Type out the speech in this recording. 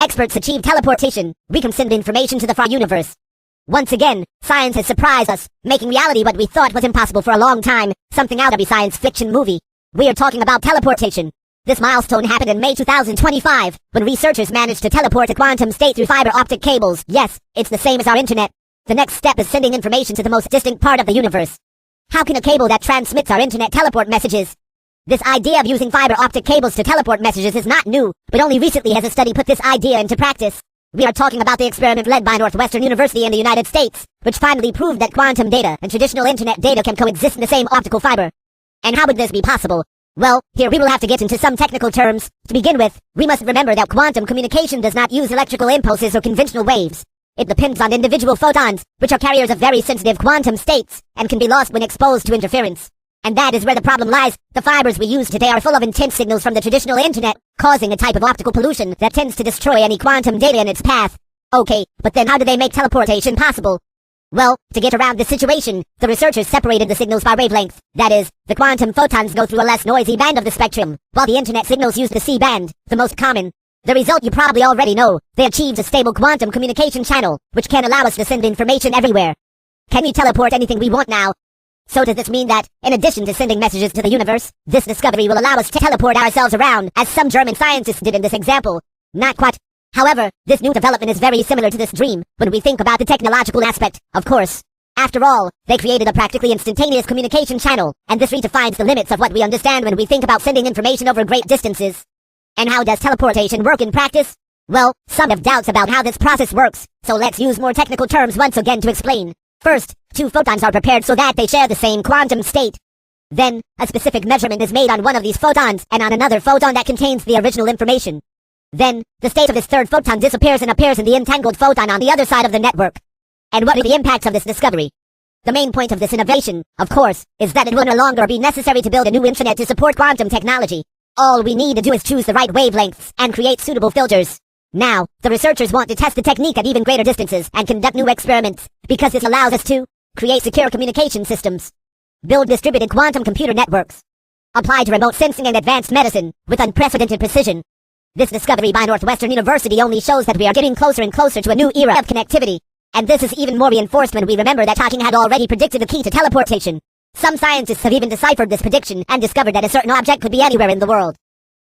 experts achieve teleportation, we can send information to the far universe. Once again, science has surprised us, making reality what we thought was impossible for a long time, something out of a science fiction movie. We are talking about teleportation. This milestone happened in May 2025, when researchers managed to teleport a quantum state through fiber optic cables. Yes, it's the same as our internet. The next step is sending information to the most distant part of the universe. How can a cable that transmits our internet teleport messages? This idea of using fiber optic cables to teleport messages is not new, but only recently has a study put this idea into practice. We are talking about the experiment led by Northwestern University in the United States, which finally proved that quantum data and traditional internet data can coexist in the same optical fiber. And how would this be possible? Well, here we will have to get into some technical terms. To begin with, we must remember that quantum communication does not use electrical impulses or conventional waves. It depends on individual photons, which are carriers of very sensitive quantum states, and can be lost when exposed to interference. And that is where the problem lies. The fibers we use today are full of intense signals from the traditional internet, causing a type of optical pollution that tends to destroy any quantum data in its path. Okay, but then how do they make teleportation possible? Well, to get around this situation, the researchers separated the signals by wavelength. That is, the quantum photons go through a less noisy band of the spectrum, while the internet signals use the C band, the most common. The result you probably already know. They achieved a stable quantum communication channel, which can allow us to send information everywhere. Can we teleport anything we want now? So does this mean that, in addition to sending messages to the universe, this discovery will allow us to teleport ourselves around, as some German scientists did in this example? Not quite. However, this new development is very similar to this dream, when we think about the technological aspect, of course. After all, they created a practically instantaneous communication channel, and this redefines the limits of what we understand when we think about sending information over great distances. And how does teleportation work in practice? Well, some have doubts about how this process works, so let's use more technical terms once again to explain. First, two photons are prepared so that they share the same quantum state. Then, a specific measurement is made on one of these photons and on another photon that contains the original information. Then, the state of this third photon disappears and appears in the entangled photon on the other side of the network. And what are the impacts of this discovery? The main point of this innovation, of course, is that it will no longer be necessary to build a new internet to support quantum technology. All we need to do is choose the right wavelengths and create suitable filters. Now, the researchers want to test the technique at even greater distances and conduct new experiments, because this allows us to create secure communication systems, build distributed quantum computer networks, apply to remote sensing and advanced medicine with unprecedented precision. This discovery by Northwestern University only shows that we are getting closer and closer to a new era of connectivity. And this is even more reinforced when we remember that Hawking had already predicted the key to teleportation. Some scientists have even deciphered this prediction and discovered that a certain object could be anywhere in the world.